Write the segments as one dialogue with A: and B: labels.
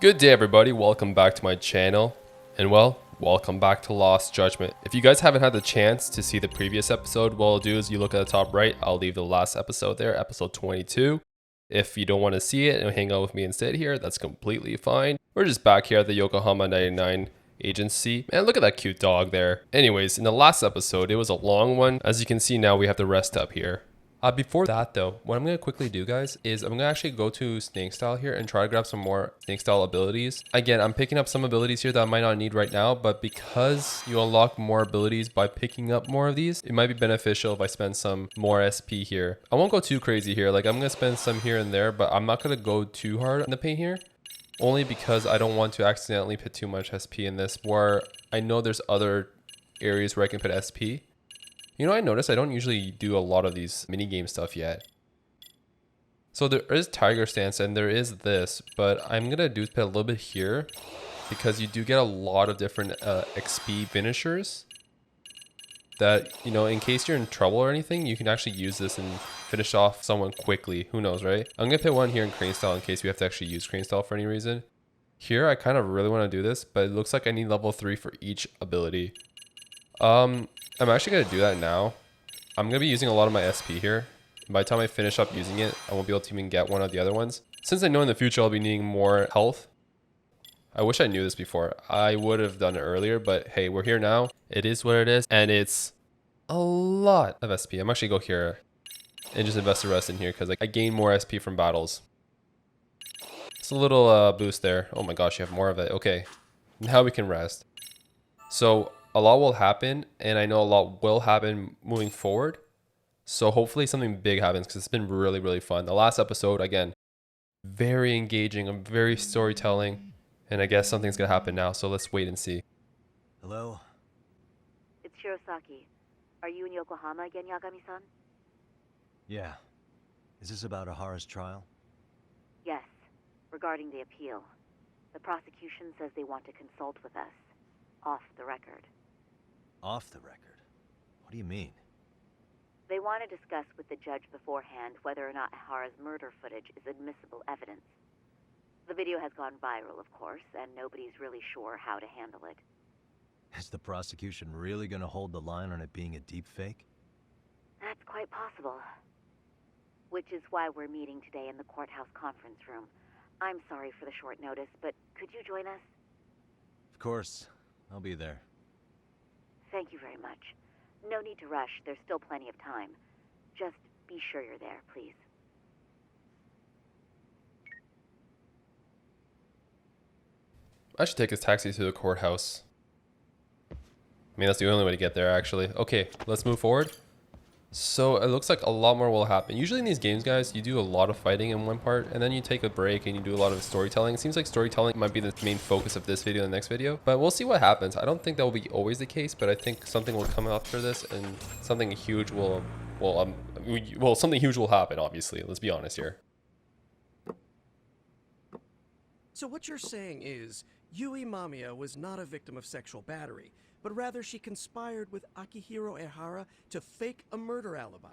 A: Good day everybody, welcome back to my channel, and well, welcome back to Lost Judgment. If you guys haven't had the chance to see the previous episode, what I'll do is you look at the top right, I'll leave the last episode there, episode 22. If you don't want to see it and hang out with me instead here, that's completely fine. We're just back here at the Yokohama 99 agency. Man, look at that cute dog there. Anyways, in the last episode, it was a long one. As you can see now, we have to rest up here. Before that though, what I'm going to quickly do guys is I'm going to actually go to Snake Style here and try to grab some more Snake Style abilities. Again, I'm picking up some abilities here that I might not need right now, but because you unlock more abilities by picking up more of these, it might be beneficial if I spend some more SP here. I won't go too crazy here, like I'm going to spend some here and there, but I'm not going to go too hard in the paint here. Only because I don't want to accidentally put too much SP in this, where I know there's other areas where I can put SP. You know, I noticed I don't usually do a lot of these minigame stuff yet. So there is Tiger Stance and there is this, but I'm going to do put a little bit here because you do get a lot of different XP finishers that, you know, in case you're in trouble or anything, you can actually use this and finish off someone quickly. Who knows, right? I'm going to put one here in Crane Style in case we have to actually use Crane Style for any reason. Here, I kind of really want to do this, but it looks like I need level 3 for each ability. I'm actually going to do that now. I'm going to be using a lot of my SP here. By the time I finish up using it, I won't be able to even get one of the other ones. Since I know in the future I'll be needing more health. I wish I knew this before. I would have done it earlier, but hey, we're here now. It is what it is, and it's a lot of SP. I'm actually go here and just invest the rest in here because I gain more SP from battles. It's a little boost there. Oh my gosh, you have more of it. Okay, now we can rest. So a lot will happen, and I know a lot will happen moving forward. So hopefully something big happens because it's been really, really fun. The last episode, again, very engaging, very storytelling, and I guess something's going to happen now. So let's wait and see.
B: Hello?
C: It's Shirosaki. Are you in Yokohama again, Yagami-san?
B: Yeah. Is this about Ehara's trial?
C: Yes, regarding the appeal. The prosecution says they want to consult with us. Off the record.
B: Off the record? What do you mean?
C: They want to discuss with the judge beforehand whether or not Ehara's murder footage is admissible evidence. The video has gone viral, of course, and nobody's really sure how to handle it.
B: Is the prosecution really gonna hold the line on it being a deep fake?
C: That's quite possible. Which is why we're meeting today in the courthouse conference room. I'm sorry for the short notice, but could you join us?
B: Of course. I'll be there.
C: Thank you very much. No need to rush, there's still plenty of time. Just be sure you're there, please.
A: I should take this taxi to the courthouse. I mean, that's the only way to get there, actually. Okay, let's move forward. So it looks like a lot more will happen. Usually in these games, guys, you do a lot of fighting in one part and then you take a break and you do a lot of storytelling. It seems like storytelling might be the main focus of this video and the next video, but we'll see what happens. I don't think that will be always the case, but I think something will come after this and something huge will something huge will happen, obviously. Let's be honest here.
D: So what you're saying is, Yui Mamiya was not a victim of sexual battery, but rather she conspired with Akihiro Ehara to fake a murder alibi.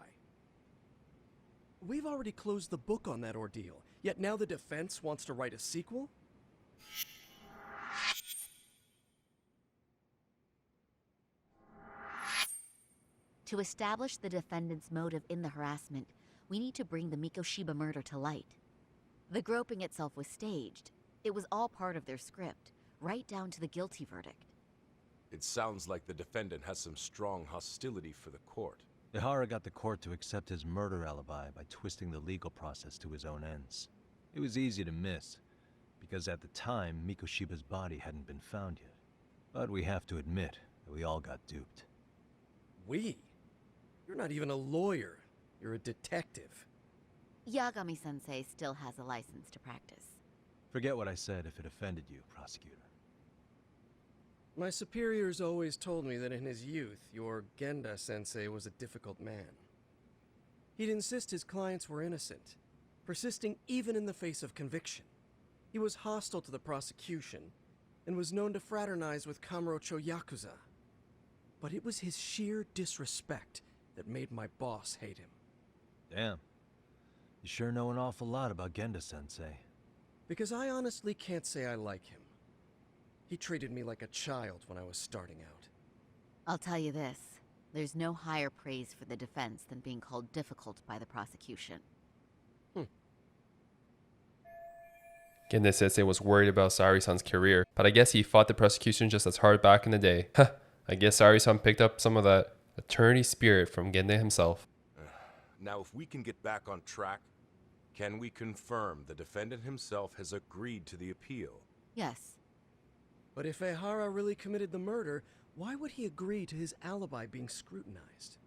D: We've already closed the book on that ordeal, yet now the defense wants to write a sequel?
E: To establish the defendant's motive in the harassment, we need to bring the Mikoshiba murder to light. The groping itself was staged. It was all part of their script, right down to the guilty verdict.
F: It sounds like the defendant has some strong hostility for the court.
B: Ehara got the court to accept his murder alibi by twisting the legal process to his own ends. It was easy to miss, because at the time, Mikoshiba's body hadn't been found yet. But we have to admit that we all got duped.
D: We? You're not even a lawyer. You're a detective.
E: Yagami-sensei still has a license to practice.
B: Forget what I said if it offended you, prosecutor.
D: My superiors always told me that in his youth, your Genda-sensei was a difficult man. He'd insist his clients were innocent, persisting even in the face of conviction. He was hostile to the prosecution, and was known to fraternize with Kamurocho Yakuza. But it was his sheer disrespect that made my boss hate him.
B: Damn. You sure know an awful lot about Genda-sensei.
D: Because I honestly can't say I like him. He treated me like a child when I was starting out.
E: I'll tell you this. There's no higher praise for the defense than being called difficult by the prosecution.
A: Gende Sensei was worried about Saori-san's career, but I guess he fought the prosecution just as hard back in the day. I guess Saori-san picked up some of that attorney spirit from Gende himself.
F: Now, if we can get back on track, can we confirm the defendant himself has agreed to the appeal?
E: Yes.
D: But if Ehara really committed the murder, why would he agree to his alibi being scrutinized?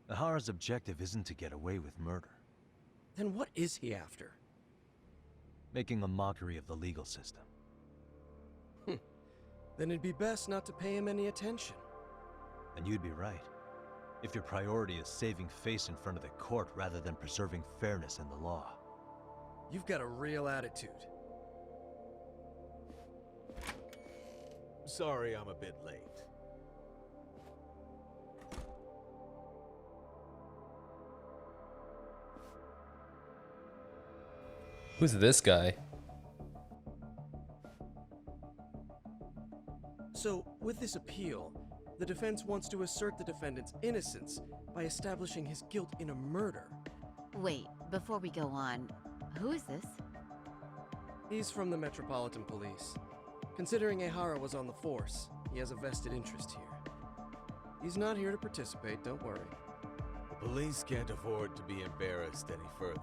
B: Ehara's objective isn't to get away with murder.
D: Then what is he after?
B: Making a mockery of the legal system.
D: Then it'd be best not to pay him any attention.
B: And you'd be right. If your priority is saving face in front of the court rather than preserving fairness in the law.
D: You've got a real attitude.
G: Sorry I'm a bit late.
A: Who's this guy?
D: So, with this appeal, the defense wants to assert the defendant's innocence by establishing his guilt in a murder.
E: Wait, before we go on, who is this?
D: He's from the Metropolitan Police. Considering Ehara was on the force, he has a vested interest here. He's not here to participate, don't worry.
G: The police can't afford to be embarrassed any further.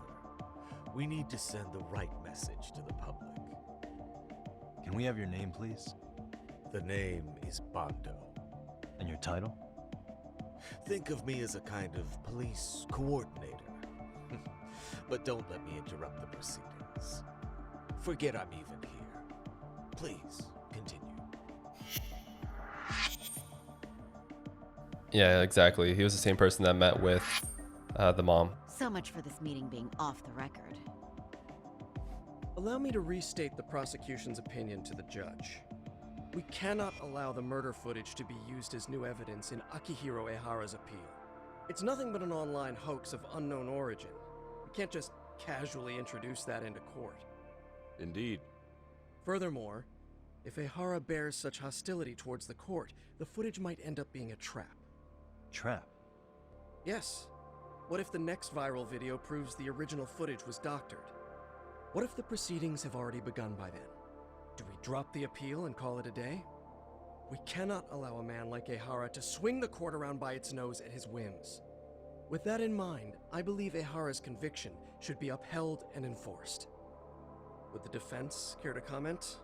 G: We need to send the right message to the public.
B: Can we have your name, please?
G: The name is Bando.
B: And your title?
G: Think of me as a kind of police coordinator. But don't let me interrupt the proceedings. Forget I'm even here. Please, continue.
A: Yeah, exactly. He was the same person that met with the mom.
E: So much for this meeting being off the record.
D: Allow me to restate the prosecution's opinion to the judge. We cannot allow the murder footage to be used as new evidence in Akihiro Ehara's appeal. It's nothing but an online hoax of unknown origin. We can't just casually introduce that into court.
F: Indeed.
D: Furthermore, if Ehara bears such hostility towards the court, the footage might end up being a trap.
B: Trap?
D: Yes. What if the next viral video proves the original footage was doctored? What if the proceedings have already begun by then? Do we drop the appeal and call it a day? We cannot allow a man like Ehara to swing the court around by its nose at his whims. With that in mind, I believe Ehara's conviction should be upheld and enforced. Would the defense care to comment?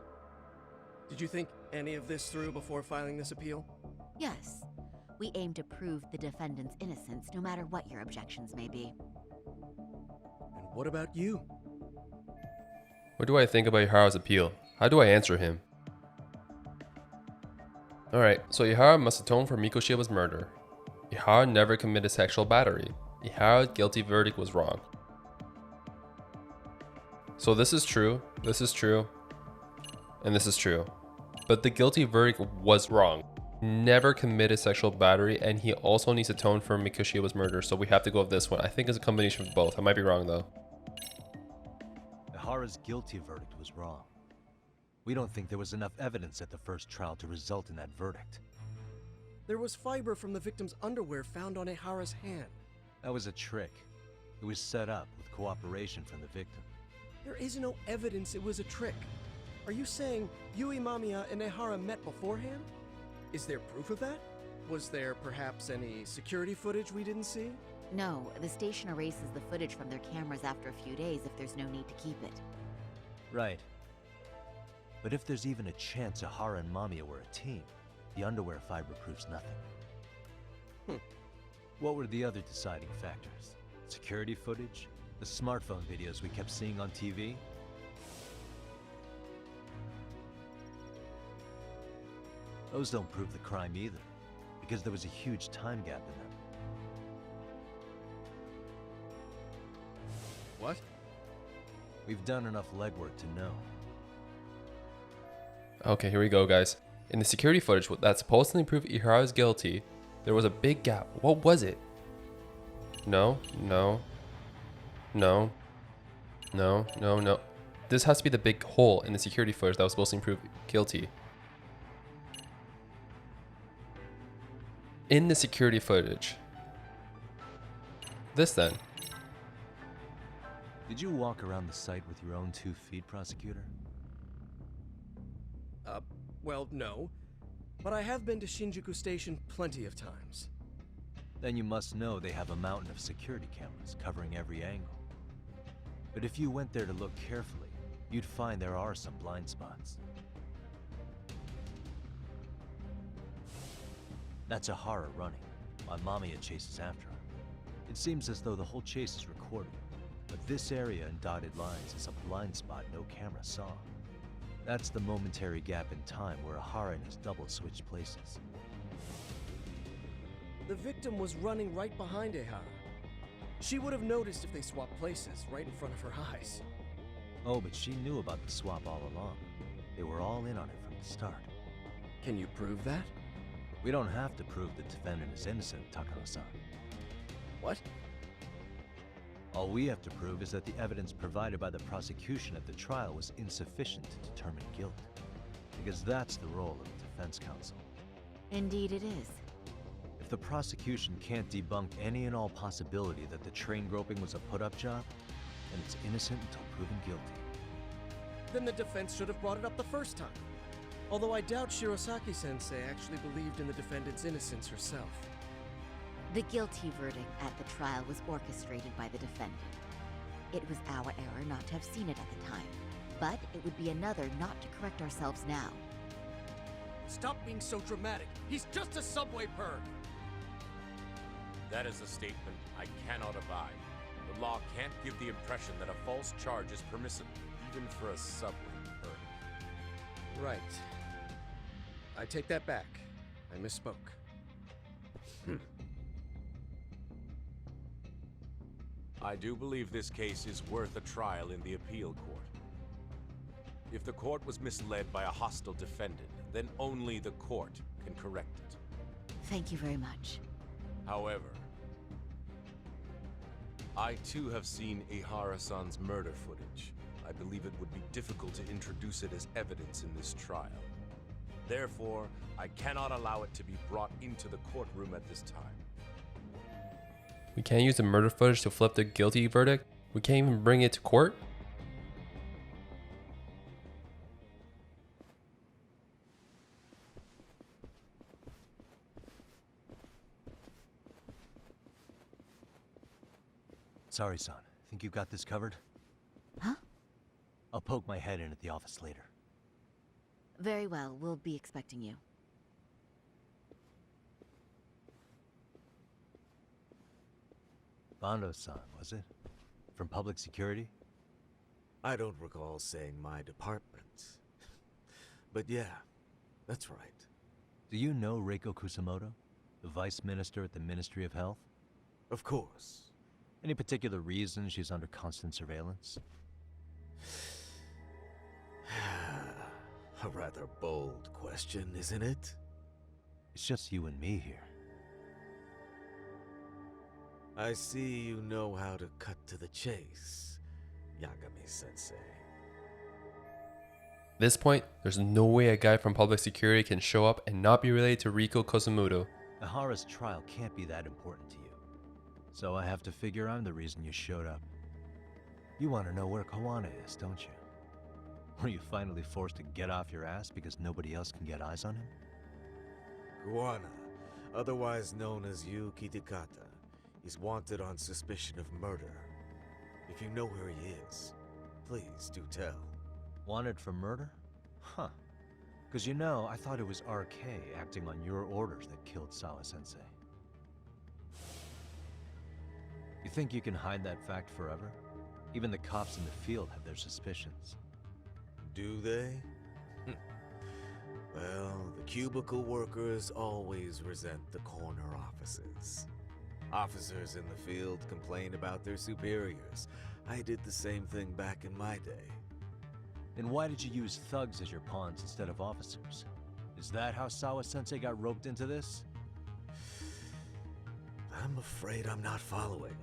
D: Did you think any of this through before filing this appeal?
E: Yes. We aim to prove the defendant's innocence no matter what your objections may be.
D: And what about you?
A: What do I think about Ihara's appeal? How do I answer him? Alright, so Ihara must atone for Mikoshiba's murder. Ihara never committed sexual battery. Ihara's guilty verdict was wrong. So this is true, and this is true. But the guilty verdict was wrong. Never committed sexual battery, and he also needs to atone for Mikoshiba's murder, so we have to go with this one. I think it's a combination of both. I might be wrong though.
B: Ehara's guilty verdict was wrong. We don't think there was enough evidence at the first trial to result in that verdict.
D: There was fiber from the victim's underwear found on Ehara's hand.
B: That was a trick. It was set up with cooperation from the victim.
D: There is no evidence it was a trick. Are you saying Yui Mamiya and Ehara met beforehand? Is there proof of that? Was there perhaps any security footage we didn't see?
E: No, the station erases the footage from their cameras after a few days if there's no need to keep it.
B: Right. But if there's even a chance Ehara and Mamiya were a team, the underwear fiber proves nothing. What were the other deciding factors? Security footage? The smartphone videos we kept seeing on TV? Those don't prove the crime either, because there was a huge time gap in them.
D: What?
B: We've done enough legwork to know.
A: Okay, here we go, guys. In the security footage that supposedly proved Ihara is guilty, there was a big gap. What was it? No. This has to be the big hole in the security footage that was supposed to prove guilty. In the security footage. This then.
B: Did you walk around the site with your own 2 feet, prosecutor?
D: Well, no. But I have been to Shinjuku Station plenty of times.
B: Then you must know they have a mountain of security cameras covering every angle. But if you went there to look carefully, you'd find there are some blind spots. That's Ehara running, while Mamiya chases after her. It seems as though the whole chase is recorded, but this area in dotted lines is a blind spot no camera saw. That's the momentary gap in time where Ehara and his double switched places.
D: The victim was running right behind Ehara. She would have noticed if they swapped places right in front of her eyes.
B: Oh, but she knew about the swap all along. They were all in on it from the start.
D: Can you prove that?
B: We don't have to prove the defendant is innocent, Takano-san.
D: What?
B: All we have to prove is that the evidence provided by the prosecution at the trial was insufficient to determine guilt. Because that's the role of the defense counsel.
E: Indeed it is.
B: If the prosecution can't debunk any and all possibility that the train groping was a put-up job, then it's innocent until proven guilty.
D: Then the defense should have brought it up the first time. Although I doubt Shirosaki-sensei actually believed in the defendant's innocence herself.
E: The guilty verdict at the trial was orchestrated by the defendant. It was our error not to have seen it at the time, but it would be another not to correct ourselves now.
D: Stop being so dramatic. He's just a subway perv.
F: That is a statement I cannot abide. The law can't give the impression that a false charge is permissible, even for a subway perv.
D: Right. I take that back. I misspoke.
F: I do believe this case is worth a trial in the appeal court. If the court was misled by a hostile defendant, then only the court can correct it.
E: Thank you very much.
F: However, I too have seen Ehara-san's murder footage. I believe it would be difficult to introduce it as evidence in this trial. Therefore, I cannot allow it to be brought into the courtroom at this time.
A: We can't use the murder footage to flip the guilty verdict? We can't even bring it to court?
B: Sorry, son. Think you got this covered?
E: Huh?
B: I'll poke my head in at the office later.
E: Very well, we'll be expecting you.
B: Bando-san, was it? From public security?
G: I don't recall saying my department. But yeah, that's right.
B: Do you know Reiko Kusamoto? The vice minister at the Ministry of Health?
G: Of course.
B: Any particular reason she's under constant surveillance?
G: A rather bold question, isn't it?
B: It's just you and me here.
G: I see you know how to cut to the chase, Yagami-sensei.
A: At this point, there's no way a guy from public security can show up and not be related to Riko Kusamoto.
B: Ehara's trial can't be that important to you. So I have to figure I'm the reason you showed up. You want to know where Kawana is, don't you? Were you finally forced to get off your ass because nobody else can get eyes on him?
G: Guana, otherwise known as Yu Kitakata, is wanted on suspicion of murder. If you know where he is, please do tell.
B: Wanted for murder? Huh. Because you know, I thought it was RK acting on your orders that killed Sawa-sensei. You think you can hide that fact forever? Even the cops in the field have their suspicions.
G: Do they? Well, the cubicle workers always resent the corner offices. Officers in the field complain about their superiors. I did the same thing back in my day.
B: Then why did you use thugs as your pawns instead of officers? Is that how Sawa-sensei got roped into this?
G: I'm afraid I'm not following.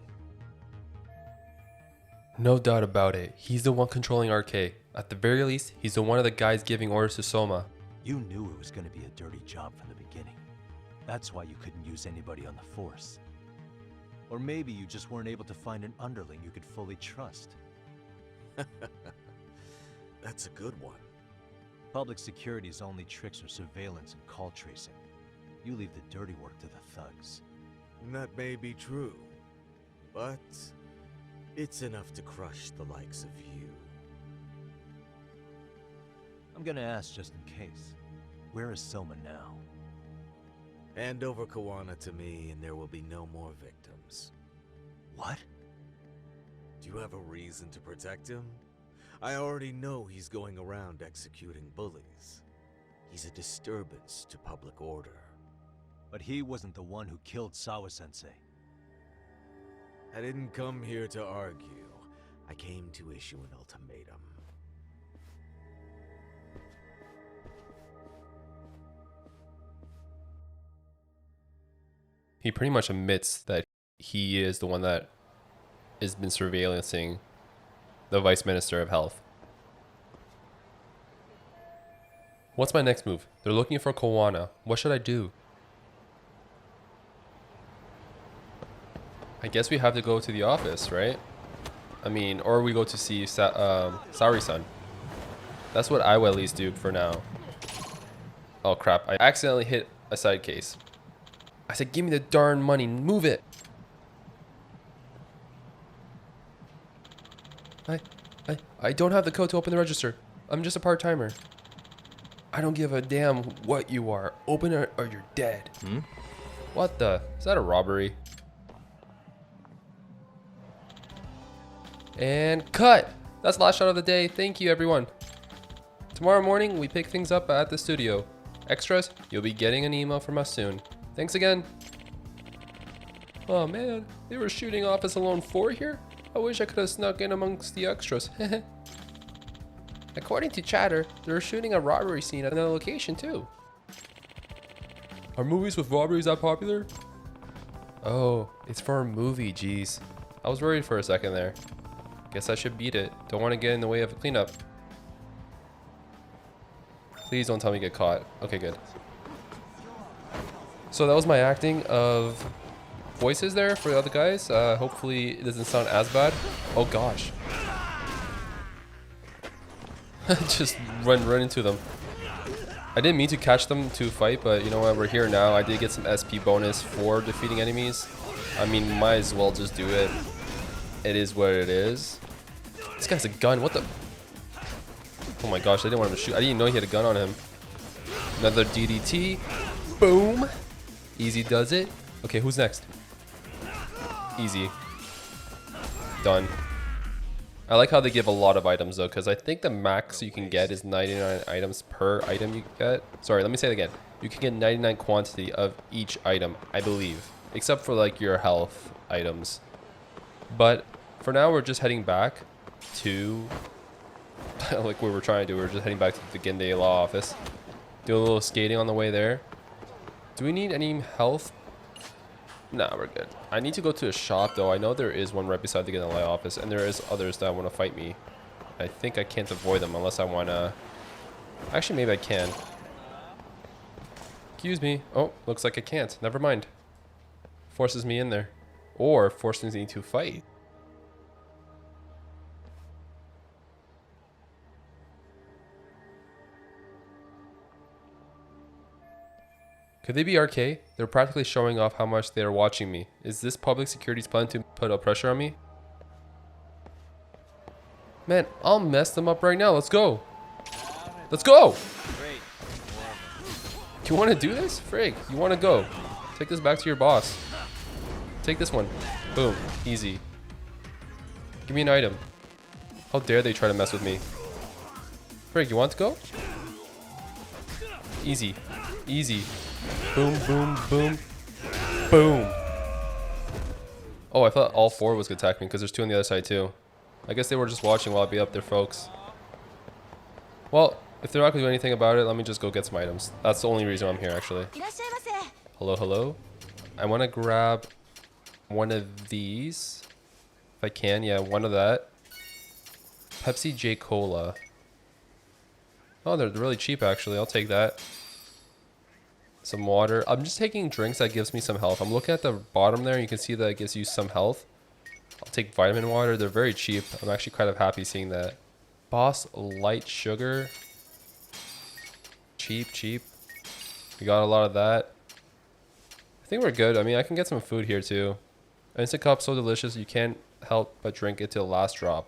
A: No doubt about it. He's the one controlling RK. At the very least, he's the one of the guys giving orders to Soma.
B: You knew it was going to be a dirty job from the beginning. That's why you couldn't use anybody on the force. Or maybe you just weren't able to find an underling you could fully trust.
G: That's a good one.
B: Public security's only tricks are surveillance and call tracing. You leave the dirty work to the thugs.
G: That may be true, but it's enough to crush the likes of you.
B: I'm gonna ask just in case. Where is Soma now?
G: Hand over Kawana to me and there will be no more victims.
B: What?
G: Do you have a reason to protect him? I already know he's going around executing bullies. He's a disturbance to public order.
B: But he wasn't the one who killed Sawa-sensei.
G: I didn't come here to argue. I came to issue an ultimatum.
A: He pretty much admits that he is the one that has been surveillancing the Vice Minister of Health. What's my next move? They're looking for Kawana. What should I do? I guess we have to go to the office, right? I mean, or we go to see Saori-san. That's what I will at least do for now. Oh crap, I accidentally hit a side case. I said, give me the darn money, move it. I don't have the code to open the register. I'm just a part-timer. I don't give a damn what you are. Open it or you're dead. What the? Is that a robbery? And cut! That's the last shot of the day. Thank you, everyone. Tomorrow morning, we pick things up at the studio. Extras, you'll be getting an email from us soon. Thanks again. Oh man, they were shooting Office Alone 4 here? I wish I could have snuck in amongst the extras. According to chatter, they're shooting a robbery scene at another location too. Are movies with robberies that popular? Oh, it's for a movie, jeez. I was worried for a second there. Guess I should beat it. Don't want to get in the way of a cleanup. Please don't tell me to get caught. Okay, good. So that was my acting of voices there for the other guys. Hopefully it doesn't sound as bad. Oh gosh. Just run into them. I didn't mean to catch them to fight, but you know what, we're here now. I did get some SP bonus for defeating enemies. I mean, might as well just do it. It is what it is. This guy's a gun, what the? Oh my gosh, I didn't want him to shoot. I didn't even know he had a gun on him. Another DDT. Boom. Easy does it. Okay, who's next? Easy. Done. I like how they give a lot of items though, because I think the max you can get is 99 items per item you get. Sorry, let me say it again. You can get 99 quantity of each item, I believe. Except for like your health items. But for now, we're just heading back to like we were trying to do. We're just heading back to the Gendai Law office. Do a little skating on the way there. Do we need any health? Nah, we're good. I need to go to a shop though. I know there is one right beside the Gendai Law office, and there is others that want to fight me. I think I can't avoid them unless I want to. Actually, maybe I can. Excuse me. Oh, looks like I can't. Never mind. Forces me in there. Or forces me to fight. Could they be RK? They're practically showing off how much they are watching me. Is this public security's plan to put up pressure on me? Man, I'll mess them up right now. Let's go. Let's go. You want to do this? Frig, you want to go. Take this back to your boss. Take this one. Boom. Easy. Give me an item. How dare they try to mess with me? Frig, you want to go? Easy. Easy. Boom, boom, boom. Boom. Oh, I thought all four was going to attack me because there's two on the other side too. I guess they were just watching while I beat up their folks. Well, if they're not going to do anything about it, let me just go get some items. That's the only reason I'm here, actually. Hello, hello. I want to grab one of these. If I can, yeah, one of that. Pepsi J Cola. Oh, they're really cheap actually. I'll take that. Some water. I'm just taking drinks that gives me some health. I'm looking at the bottom there. You can see that it gives you some health. I'll take vitamin water. They're very cheap. I'm actually kind of happy seeing that. Boss Light Sugar. Cheap. We got a lot of that. I think we're good. I mean, I can get some food here too. Instant cup, so delicious. You can't help but drink it to the last drop.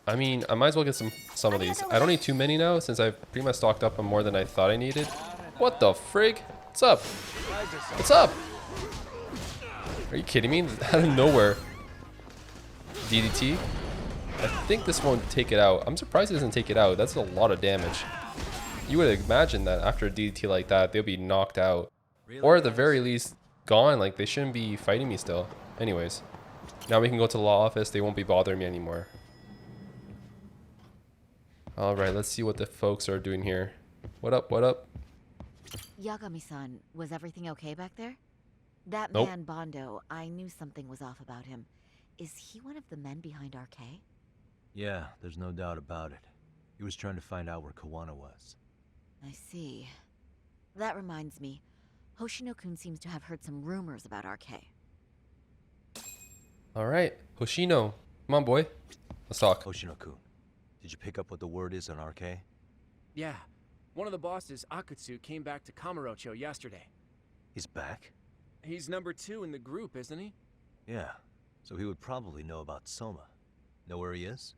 A: I mean, I might as well get some of these. I don't need too many now since I've pretty much stocked up on more than I thought I needed. What the frig? What's up? What's up? Are you kidding me? Out of nowhere. DDT? I think this won't take it out. I'm surprised it doesn't take it out. That's a lot of damage. You would imagine that after a DDT like that, they'll be knocked out. Or at the very least, gone. Like, they shouldn't be fighting me still. Anyways. Now we can go to the law office. They won't be bothering me anymore. Alright, let's see what the folks are doing here. What up, what up?
E: Yagami-san, was everything okay back there? That
A: Nope.
E: man Bondo, I knew something was off about him. Is he one of the men behind RK?
B: Yeah, there's no doubt about it. He was trying to find out where Kawana was.
E: I see. That reminds me. Hoshino-kun seems to have heard some rumors about RK.
A: Alright, Hoshino. Come on, boy. Let's talk.
B: Hoshino-kun, did you pick up what the word is on RK?
H: Yeah. One of the bosses, Akutsu, came back to Kamurocho yesterday.
B: He's back?
H: He's number 2 in the group, isn't he?
B: Yeah, so he would probably know about Soma. Know where he is?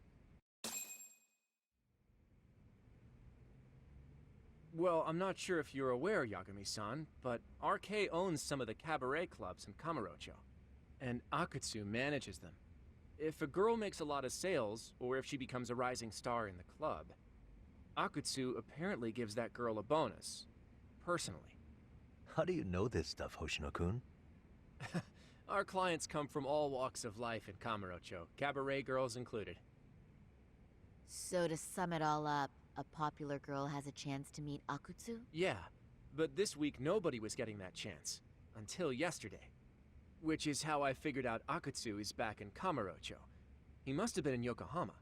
H: Well, I'm not sure if you're aware, Yagami-san, but RK owns some of the cabaret clubs in Kamurocho, and Akutsu manages them. If a girl makes a lot of sales, or if she becomes a rising star in the club, Akutsu apparently gives that girl a bonus, personally.
B: How do you know this stuff, Hoshino-kun?
H: Our clients come from all walks of life in Kamurocho, cabaret girls included.
E: So to sum it all up, a popular girl has a chance to meet Akutsu?
H: Yeah, but this week nobody was getting that chance. Until yesterday. Which is how I figured out Akutsu is back in Kamurocho. He must have been in Yokohama.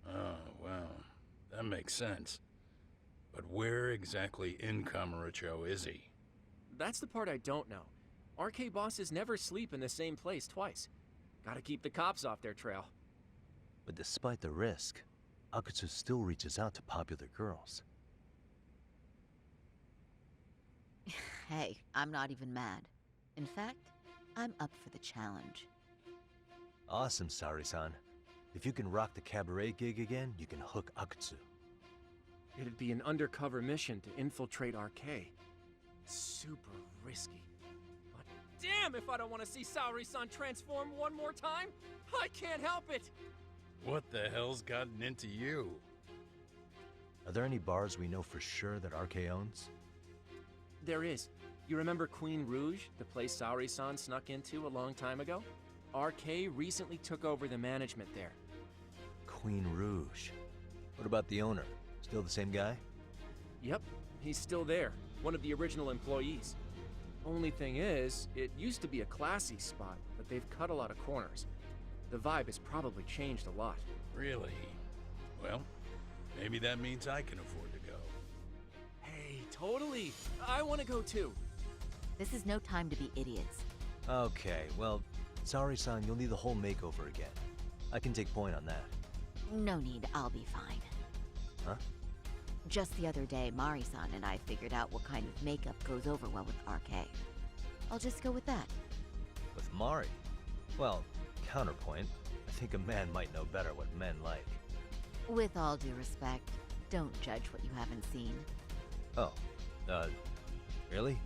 I: Oh, well, that makes sense. But where exactly in Kamurocho is he?
H: That's the part I don't know. RK bosses never sleep in the same place twice. Gotta keep the cops off their trail.
B: But despite the risk, Akutsu still reaches out to popular girls.
E: Hey, I'm not even mad. In fact, I'm up for the challenge.
B: Awesome, Saori-san. If you can rock the cabaret gig again, you can hook Akutsu.
H: It'd be an undercover mission to infiltrate RK. Super risky. But damn if I don't want to see Saori-san transform one more time! I can't help it!
I: What the hell's gotten into you?
B: Are there any bars we know for sure that RK owns?
H: There is. You remember Queen Rouge, the place Saori-san snuck into a long time ago? RK recently took over the management there.
B: Queen Rouge. What about the owner? Still the same guy?
H: Yep, he's still there. One of the original employees. Only thing is, it used to be a classy spot, but they've cut a lot of corners. The vibe has probably changed a lot.
I: Really? Well, maybe that means I can afford to go.
H: Hey, totally! I want to go too!
E: This is no time to be idiots.
B: Okay, well, Saori-san, you'll need the whole makeover again. I can take point on that.
E: No need, I'll be fine.
B: Huh?
E: Just the other day, Mari-san and I figured out what kind of makeup goes over well with RK. I'll just go with that.
B: With Mari? Well, counterpoint, I think a man might know better what men like.
E: With all due respect, don't judge what you haven't seen.
B: Oh, really?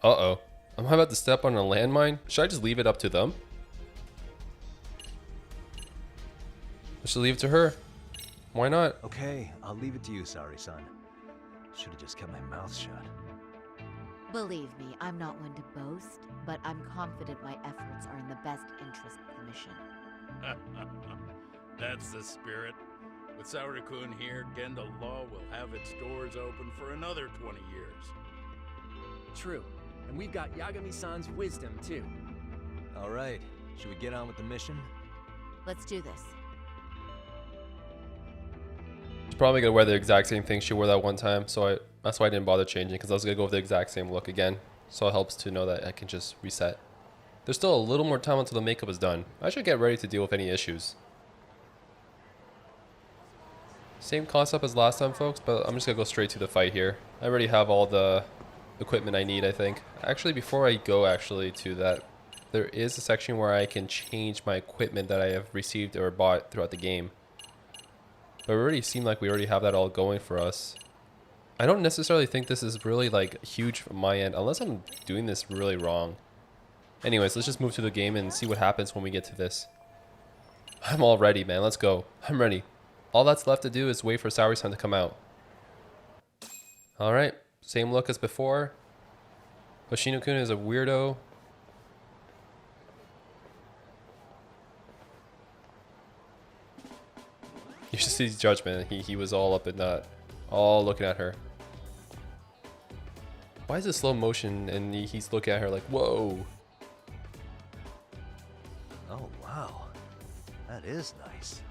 A: Uh-oh. Am I about to step on a landmine? Should I just leave it up to them? I should leave it to her. Why not?
B: Okay, I'll leave it to you, Saori-san. Should have just kept my mouth shut.
E: Believe me, I'm not one to boast, but I'm confident my efforts are in the best interest of the mission.
I: That's the spirit. With Saori-kun here, Genda Law will have its doors open for another 20 years.
H: True. And we've got Yagami-san's wisdom, too.
B: All right, should we get on with the mission?
E: Let's do this.
A: She's probably gonna wear the exact same thing she wore that one time, so that's why I didn't bother changing, because I was gonna go with the exact same look again. So it helps to know that I can just reset. There's still a little more time until the makeup is done. I should get ready to deal with any issues. Same concept as last time, folks, but I'm just gonna go straight to the fight here. I already have all the equipment I need, I think. Actually, before I go to that, there is a section where I can change my equipment that I have received or bought throughout the game. But it already seemed like we already have that all going for us. I don't necessarily think this is really like huge from my end, unless I'm doing this really wrong. Anyways, let's just move to the game and see what happens when we get to this. I'm all ready, man. Let's go. I'm ready. All that's left to do is wait for Saori-san to come out. Alright, same look as before. Hoshino-kun is a weirdo. You should see his judgment. He was all up in that. All looking at her. Why is it slow motion and he's looking at her like, whoa.
B: Oh, wow. That is nice.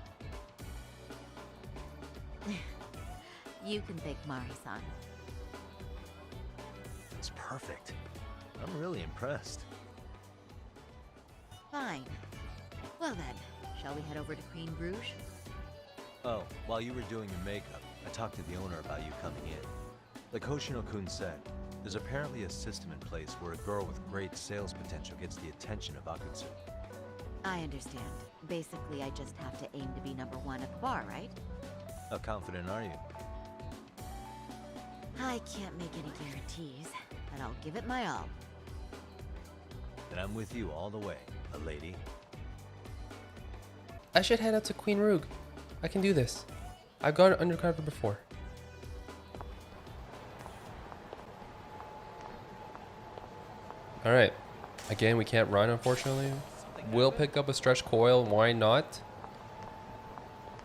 E: You can thank Mari-san.
B: It's perfect. I'm really impressed.
E: Fine. Well then, shall we head over to Queen Bruges?
B: Oh, while you were doing your makeup, I talked to the owner about you coming in. Like Hoshino-kun said, there's apparently a system in place where a girl with great sales potential gets the attention of Akutsu.
E: I understand. Basically, I just have to aim to be #1 at the bar, right?
B: How confident are you?
E: I can't make any guarantees, but I'll give it my all.
B: Then I'm with you all the way, a lady.
A: I should head out to Queen Rug. I can do this. I've gone undercover before. Alright. Again, we can't run, unfortunately. We'll pick up a stretch coil. Why not?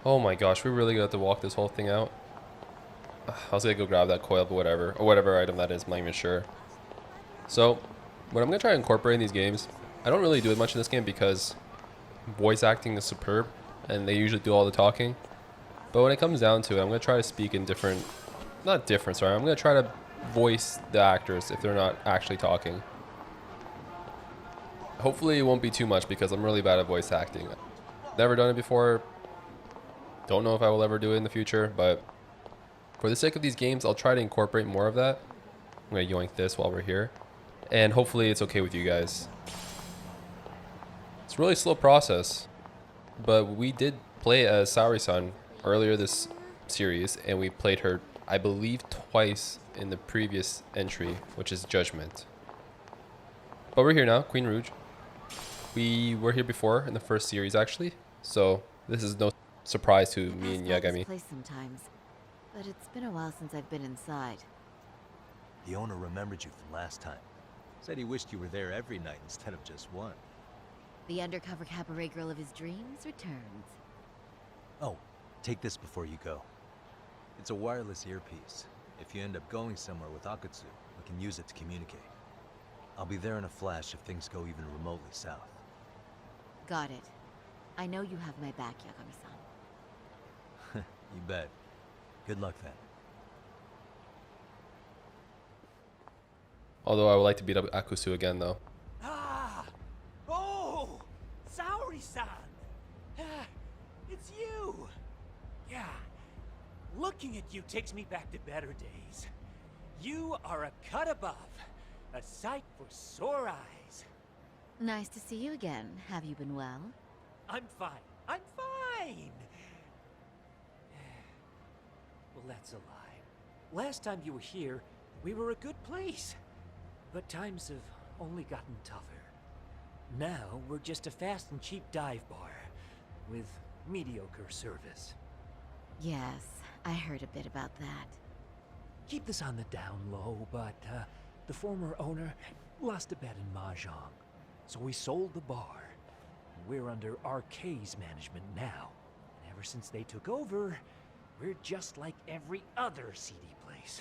A: Oh my gosh, we really got to walk this whole thing out. I was gonna go grab that coil, but whatever. Or whatever item that is, I'm not even sure. So, what I'm gonna try to incorporate in these games, I don't really do it much in this game because voice acting is superb, and they usually do all the talking. But when it comes down to it, I'm gonna try to speak in different... Not different, sorry. I'm gonna try to voice the actors if they're not actually talking. Hopefully it won't be too much because I'm really bad at voice acting. Never done it before. Don't know if I will ever do it in the future, but for the sake of these games, I'll try to incorporate more of that. I'm gonna yoink this while we're here. And hopefully it's okay with you guys. It's a really slow process, but we did play as Saori-san earlier this series, and we played her, I believe, twice in the previous entry, which is Judgment. But we're here now, Queen Rouge. We were here before in the first series, actually, so this is no surprise to me and Yagami.
E: This place sometimes, but it's been a while since I've been inside.
B: The owner remembered you from last time. Said he wished you were there every night instead of just one.
E: The undercover cabaret girl of his dreams returns.
B: Oh, take this before you go. It's a wireless earpiece. If you end up going somewhere with Akutsu, we can use it to communicate. I'll be there in a flash if things go even remotely south.
E: Got it. I know you have my back, Yagami-san.
B: You bet. Good luck then.
A: Although I would like to beat up Akutsu again, though.
J: Ah! Oh! Saori-san! Ah, it's you! Yeah. Looking at you takes me back to better days. You are a cut above. A sight for sore eyes.
E: Nice to see you again. Have you been well?
J: I'm fine. I'm fine! Well, that's a lie. Last time you were here, we were a good place. But times have only gotten tougher. Now, we're just a fast and cheap dive bar. With mediocre service.
E: Yes, I heard a bit about that.
J: Keep this on the down low, but the former owner lost a bet in Mahjong. So we sold the bar. We're under RK's management now. And ever since they took over, we're just like every other seedy place.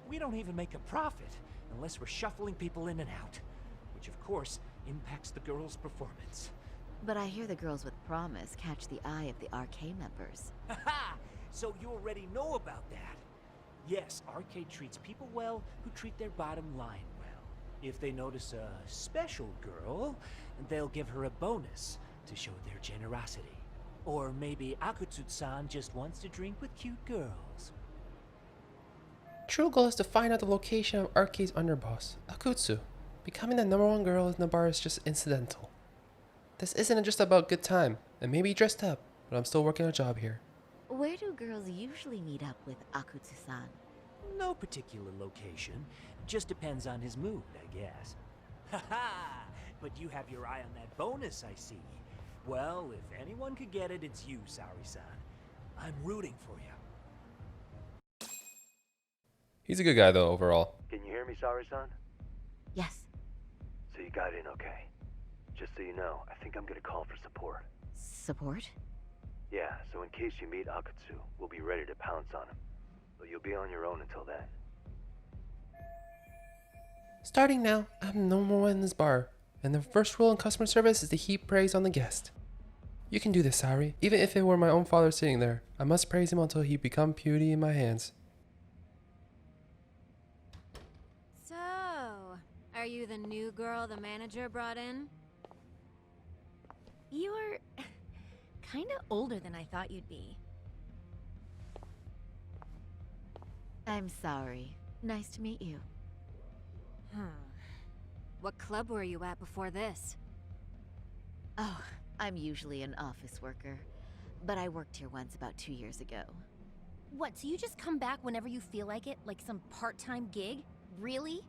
J: We don't even make a profit unless we're shuffling people in and out. Which of course impacts the girls' performance.
E: But I hear the girls with promise, catch the eye of the RK members.
J: Haha! So you already know about that. Yes, Arcade treats people well who treat their bottom line well. If they notice a special girl, they'll give her a bonus to show their generosity. Or maybe Akutsu-san just wants to drink with cute girls.
A: True goal is to find out the location of Arcade's underboss, Akutsu. Becoming the #1 girl in the bar is just incidental. This isn't just about good time, and maybe dressed up, but I'm still working a job here.
E: Where do girls usually meet up with Akutsu-san?
J: No particular location. Just depends on his mood, I guess. Haha! But you have your eye on that bonus, I see. Well, if anyone could get it, it's you, Saori-san. I'm rooting for you.
A: He's a good guy though, overall.
B: Can you hear me, Saori-san?
E: Yes.
B: So you got in okay. Just so you know, I think I'm gonna call for support.
E: Support?
B: Yeah, so in case you meet Akutsu, we'll be ready to pounce on him. But you'll be on your own until then.
A: Starting now, I'm #1 in this bar, and the first rule in customer service is to heap praise on the guest. You can do this, Saori. Even if it were my own father sitting there, I must praise him until he become beauty in my hands.
K: So, are you the new girl the manager brought in? You're kinda older than I thought you'd be.
E: I'm sorry. Nice to meet you.
K: What club were you at before this?
E: Oh, I'm usually an office worker, but I worked here once about 2 years ago.
K: What, so you just come back whenever you feel like it, like some part-time gig? Really?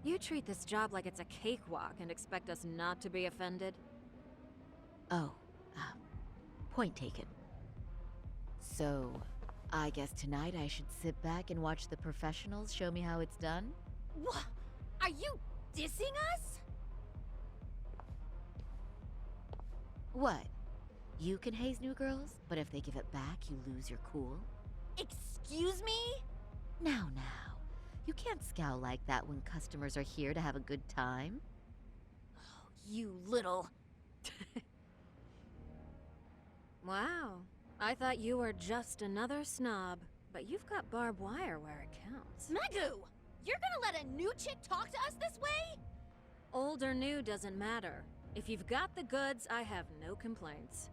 K: You treat this job like it's a cakewalk and expect us not to be offended?
E: Oh, point taken. So, I guess tonight I should sit back and watch the professionals show me how it's done?
K: What? Are you dissing us?
E: What? You can haze new girls, but if they give it back, you lose your cool?
K: Excuse me?
E: Now. You can't scowl like that when customers are here to have a good time.
K: Oh, you little... Wow. I thought you were just another snob, but you've got barbed wire where it counts.
L: Megu! You're gonna let a new chick talk to us this way?
K: Old or new doesn't matter. If you've got the goods, I have no complaints.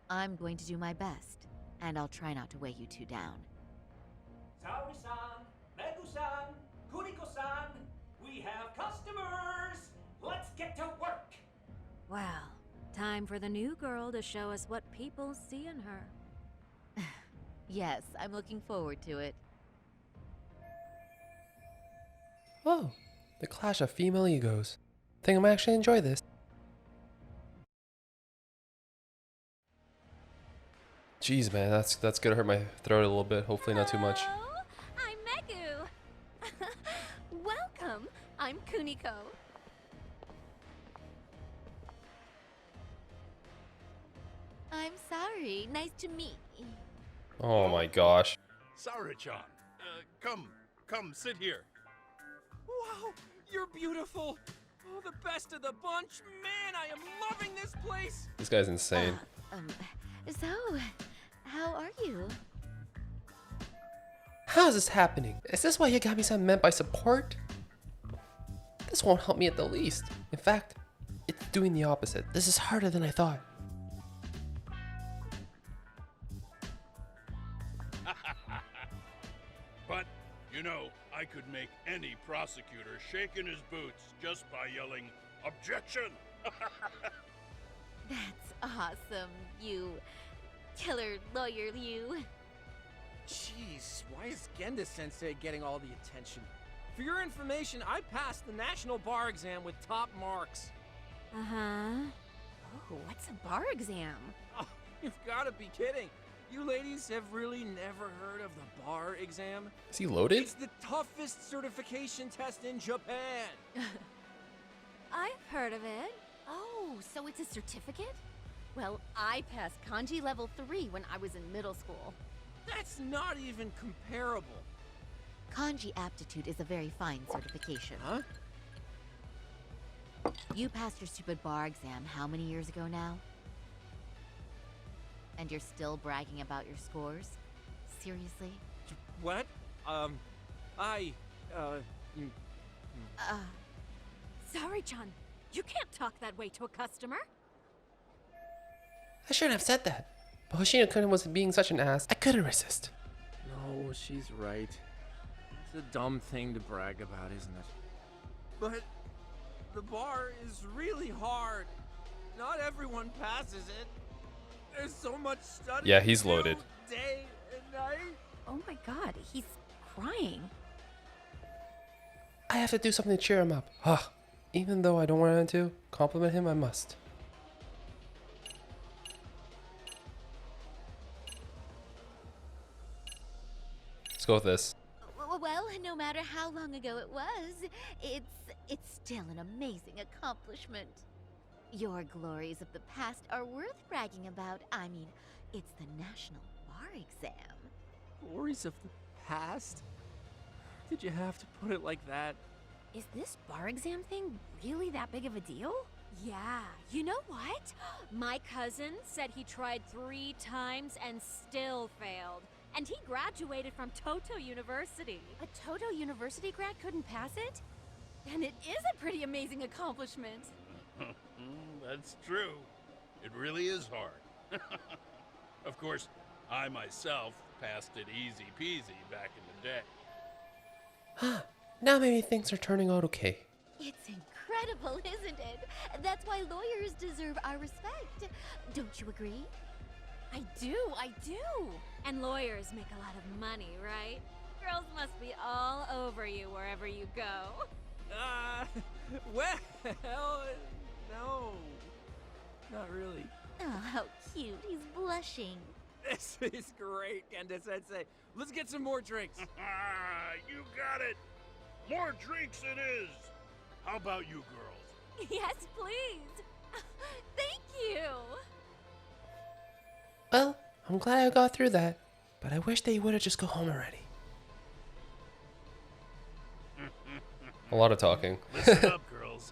E: I'm going to do my best, and I'll try not to weigh you two down.
J: Saori-san, Megu-san, Kuriko-san, we have customers! Let's get to work!
K: Well, time for the new girl to show us what people see in her.
E: Yes, I'm looking forward to it.
A: Oh, the clash of female egos. Think I might actually enjoy this. Jeez, man, that's gonna hurt my throat a little bit. Hopefully not too much.
L: Hello, I'm Megu. Welcome, I'm Kuniko.
E: I'm sorry. Nice to meet you.
A: Oh my gosh.
I: Saori-chan, come, sit here.
H: Wow, you're beautiful. Oh, the best of the bunch. Man, I am loving this place.
A: This guy's insane.
E: So, how are you?
A: How is this happening? Is this what Yagami-san meant by support? This won't help me at the least. In fact, it's doing the opposite. This is harder than I thought.
I: But, you know, I could make any prosecutor shake in his boots just by yelling, "Objection!"
E: That's awesome, you killer lawyer, you.
H: Jeez, why is Genda-sensei getting all the attention? For your information, I passed the national bar exam with top marks.
K: Uh-huh.
L: Oh, what's a bar exam?
H: Oh, you've got to be kidding. You ladies have really never heard of the bar exam?
A: Is he loaded?
H: It's the toughest certification test in Japan.
K: I've heard of it.
L: Oh, so it's a certificate? Well, I passed kanji level 3 when I was in middle school.
H: That's not even comparable.
E: Kanji aptitude is a very fine certification.
H: Huh?
E: You passed your stupid bar exam how many years ago now? And you're still bragging about your scores? Seriously?
H: What?
K: Saori-chan, you can't talk that way to a customer.
A: I shouldn't have said that. But Hoshino-kun was being such an ass, I couldn't resist.
H: No, she's right. It's a dumb thing to brag about, isn't it? But the bar is really hard. Not everyone passes it. There's so much studying.
A: Yeah, he's loaded.
H: Day and night.
K: Oh my god, he's crying.
A: I have to do something to cheer him up. Even though I don't want to compliment him, I must. Let's go with this.
E: Well, no matter how long ago it was, it's still an amazing accomplishment. Your glories of the past are worth bragging about. I mean, it's the national bar exam.
H: Glories of the past? Did you have to put it like that?
K: Is this bar exam thing really that big of a deal? Yeah, you know what? My cousin said he tried 3 times and still failed. And he graduated from Toto University. A Toto University grad couldn't pass it? Then it is a pretty amazing accomplishment.
I: That's true. It really is hard. Of course, I myself passed it easy peasy back in the day.
A: Now maybe things are turning out okay.
E: It's incredible, isn't it? That's why lawyers deserve our respect. Don't you agree?
K: I do. And lawyers make a lot of money, right? Girls must be all over you wherever you go.
H: Well, no. Not really.
E: Oh, how cute. He's blushing.
H: This is great, Genda-sensei. Let's get some more drinks.
I: You got it. More drinks it is. How about you girls?
K: Yes, please. Thank you.
A: Well, I'm glad I got through that, but I wish they would have just go home already. A lot of talking.
I: Listen up, girls.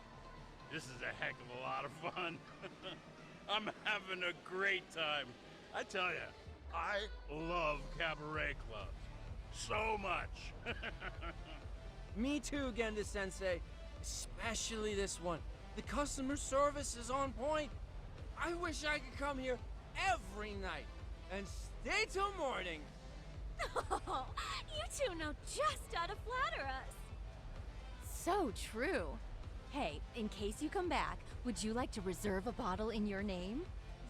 I: This is a heck of a lot of fun. I'm having a great time. I tell you, I love cabaret clubs so much.
H: Me too, Genda-sensei. Especially this one. The customer service is on point. I wish I could come here every night and stay till morning.
K: Oh, you two know just how to flatter us. So true. Hey, in case you come back, would you like to reserve a bottle in your name?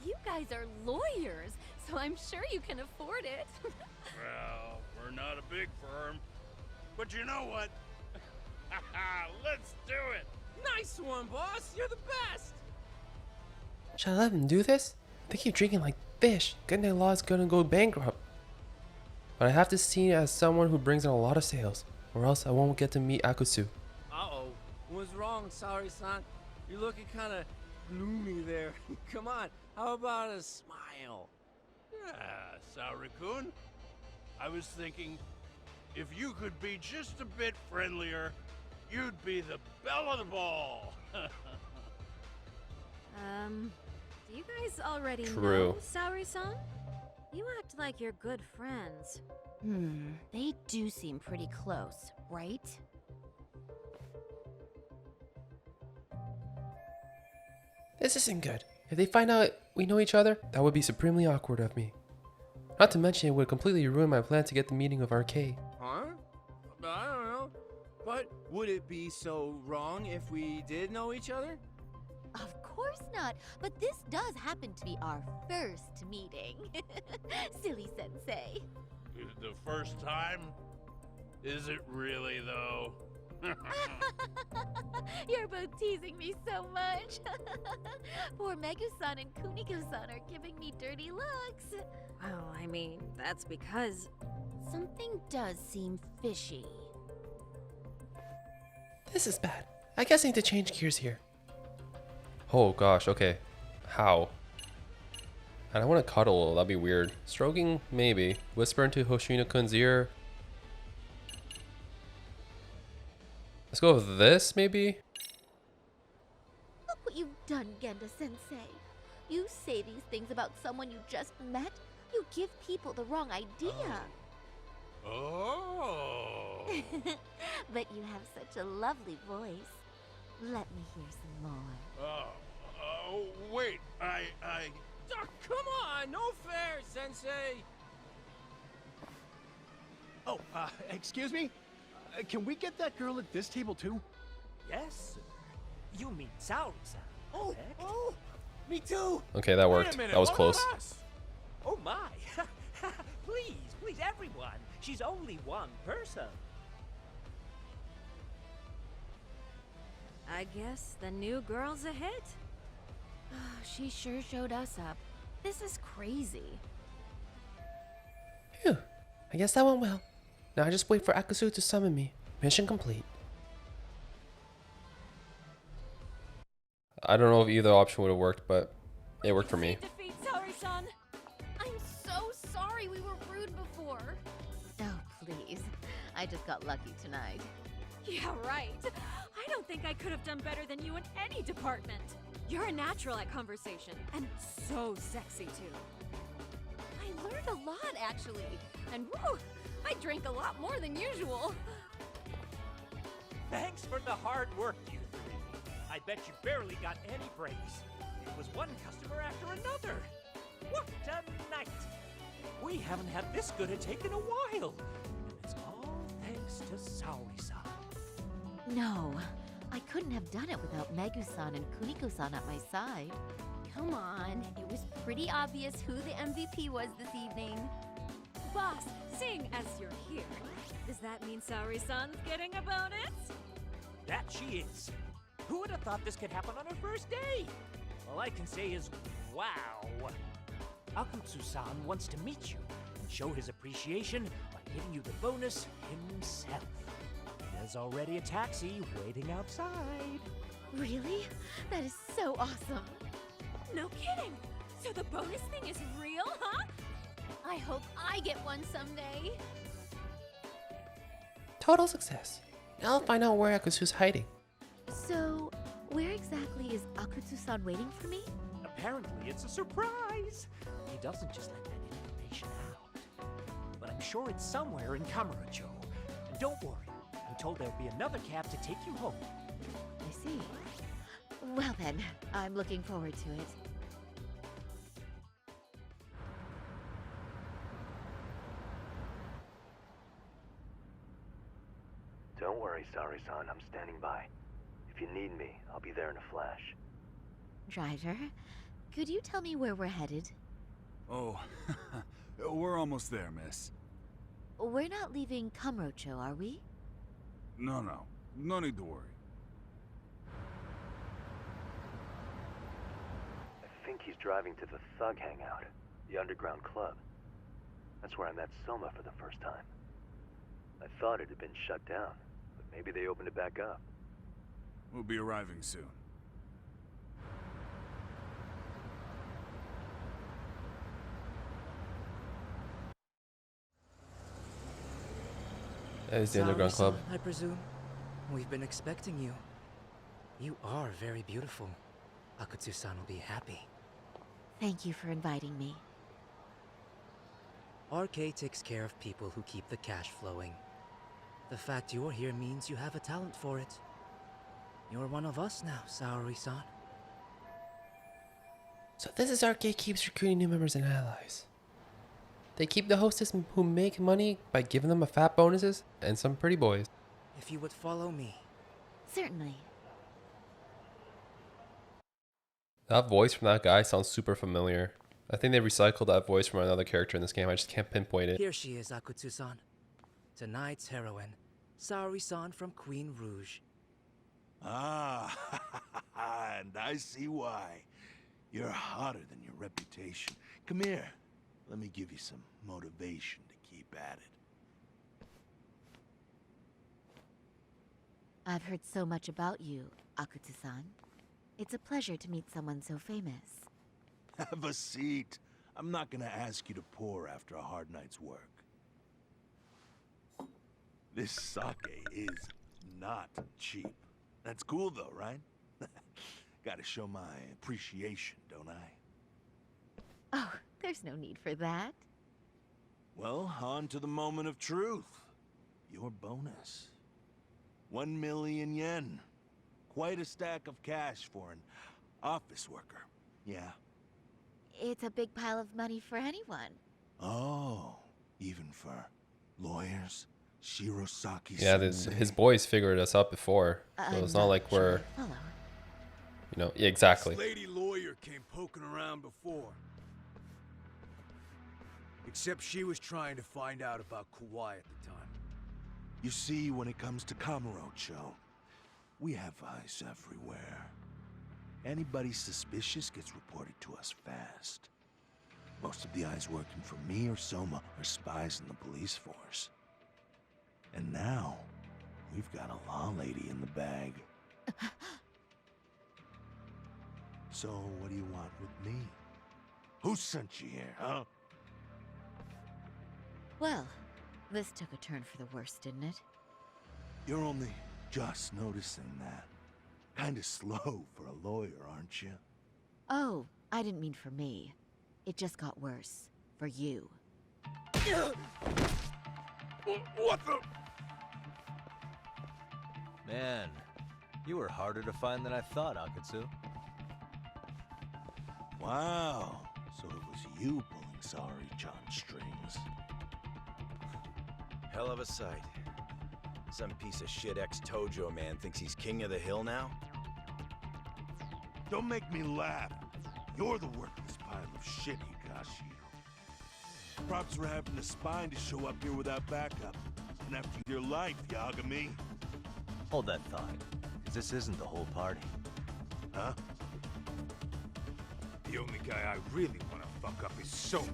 K: You guys are lawyers, so I'm sure you can afford it.
I: Well, we're not a big firm, but you know what? Let's do it.
H: Nice one, boss. You're the best.
A: Should I let them do this? They keep drinking like fish. Gundam Law is gonna go bankrupt. But I have to see it as someone who brings in a lot of sales, or else I won't get to meet Akutsu.
H: Uh-oh. What's wrong, Saori-san? You're looking kind of gloomy there. Come on, how about a smile?
I: Yeah, Saori-kun. I was thinking, if you could be just a bit friendlier, you'd be the belle of the ball.
K: Do you guys already
A: True.
K: know Saori-san? You act like you're good friends.
E: They do seem pretty close, right?
A: This isn't good. If they find out we know each other, that would be supremely awkward of me. Not to mention it would completely ruin my plan to get the meeting of RK.
H: Huh? I don't know. But would it be so wrong if we did know each other?
E: Of course not, but this does happen to be our first meeting. Silly sensei.
I: The first time? Is it really, though?
E: You're both teasing me so much. Poor Megu-san and Kuniko-san are giving me dirty looks.
K: Well, I mean, that's because
E: Something does seem fishy.
A: This is bad. I guess I need to change gears here. Oh gosh, okay. How? I don't want to cuddle, that'd be weird. Stroking, maybe. Whisper into Hoshino-kun's ear. Let's go with this, maybe?
E: Look what you've done, Genda-sensei. You say these things about someone you just met, you give people the wrong idea.
I: Oh.
E: But you have such a lovely voice. Let me hear some more.
I: Wait, I...
H: Oh, come on! No fair, Sensei!
M: Oh, excuse me? Can we get that girl at this table too?
J: Yes, sir. You mean Saori-san,
M: Oh,
J: correct?
M: oh, me too!
A: Okay, that
F: Wait
A: worked.
F: a minute,
A: That was
F: what
A: close.
F: about us?
J: Oh my! Please, please, everyone. She's only one person.
K: I guess the new girl's a hit. She sure showed us up. This is crazy.
N: Phew. I guess that went well. Now I just wait for Akutsu to summon me. Mission complete.
A: I don't know if either option would have worked, but it worked for me.
K: Defeat Saori-san. I'm so sorry we were rude before.
E: Oh, please. I just got lucky tonight.
K: Yeah, right. I don't think I could have done better than you in any department. You're a natural at conversation, and so sexy too. I learned a lot, actually. And woo, I drank a lot more than usual.
J: Thanks for the hard work, you three. I bet you barely got any breaks. It was one customer after another. What a night! We haven't had this good a take in a while. And it's all thanks to Saori-san.
E: No, I couldn't have done it without Megu-san and Kuniko-san at my side.
K: Come on, it was pretty obvious who the MVP was this evening. Boss, seeing as you're here, does that mean Saori-san's getting a bonus?
J: That she is. Who would have thought this could happen on her first day? All I can say is, wow. Akutsu-san wants to meet you and show his appreciation by giving you the bonus himself. There's already a taxi waiting outside.
E: Really? That is so awesome.
K: No kidding! So the bonus thing is real, huh? I hope I get one someday.
N: Total success. Now I'll find out where Akutsu's hiding.
E: So, where exactly is Akutsu-san waiting for me?
J: Apparently it's a surprise. He doesn't just let that information out. But I'm sure it's somewhere in Kamurocho. And don't worry, I'm told there'll be another cab to take you home.
E: I see. Well then, I'm looking forward to it.
B: Don't worry, Saori-san. I'm standing by. If you need me, I'll be there in a flash.
E: Driver, could you tell me where we're headed?
O: Oh, we're almost there, miss.
E: We're not leaving Kamurocho, are we?
O: No need to worry.
B: I think he's driving to the Thug Hangout, the underground club. That's where I met Soma for the first time. I thought it had been shut down, but maybe they opened it back up.
O: We'll be arriving soon.
A: That is the underground club.
P: I presume. We've been expecting you. You are very beautiful. Akutsu-san will be happy.
E: Thank you for inviting me.
P: RK takes care of people who keep the cash flowing. The fact you're here means you have a talent for it. You're one of us now, Saori-san.
N: So this is RK keeps recruiting new members and allies. They keep the hostess who make money by giving them a fat bonuses and some pretty boys.
P: If you would follow me.
E: Certainly.
A: That voice from that guy sounds super familiar. I think they recycled that voice from another character in this game. I just can't pinpoint it.
P: Here she is, Akutsu-san. Tonight's heroine, Saori-san from Queen Rouge.
I: Ah, and I see why. You're hotter than your reputation. Come here. Let me give you some motivation to keep at it.
E: I've heard so much about you, Akutsu-san. It's a pleasure to meet someone so famous.
I: Have a seat. I'm not gonna ask you to pour after a hard night's work. This sake is not cheap. That's cool though, right? Gotta show my appreciation, don't I?
E: Oh, there's no need for that.
Q: Well, on to the moment of truth. Your bonus. 1 million yen. Quite a stack of cash for an office worker. Yeah.
E: It's a big pile of money for anyone.
Q: Oh, even for lawyers? Shirosaki
A: Yeah,
Q: sensei?
A: his boys figured us out before. So it's not like we're... You know, yeah, exactly.
O: This lady lawyer came poking around before. Except she was trying to find out about Kauai at the time.
Q: You see, when it comes to Kamurocho, we have eyes everywhere. Anybody suspicious gets reported to us fast. Most of the eyes working for me or Soma are spies in the police force. And now, we've got a law lady in the bag. So, what do you want with me? Who sent you here, huh?
E: Well, this took a turn for the worse, didn't it?
Q: You're only just noticing that. Kinda slow for a lawyer, aren't you?
E: Oh, I didn't mean for me. It just got worse. For you.
O: What the?
B: Man, you were harder to find than I thought, Akutsu.
Q: Wow, so it was you pulling Saori-chan's strings.
R: Hell of a sight. Some piece of shit ex-Tojo man thinks he's king of the hill now?
Q: Don't make me laugh. You're the worthless pile of shit, Higashi. Props for having the spine to show up here without backup. And after your life, Yagami.
B: Hold that thought, because this isn't the whole party.
Q: Huh?
O: The only guy I really want to fuck up is Soma.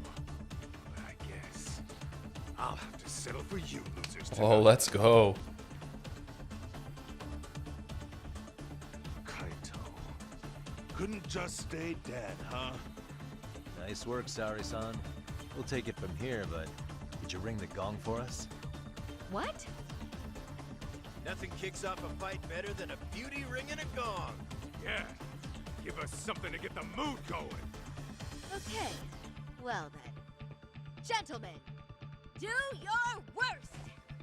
O: But I guess I'll have to settle for you losers tonight.
A: Oh, let's go.
Q: Kaito. Couldn't just stay dead, huh?
B: Nice work, Saori-san. We'll take it from here, but did you ring the gong for us?
E: What?
R: Nothing kicks off a fight better than a beauty ringing a gong.
O: Yeah, give us something to get the mood going.
L: Okay, well then. Gentlemen, do your worst!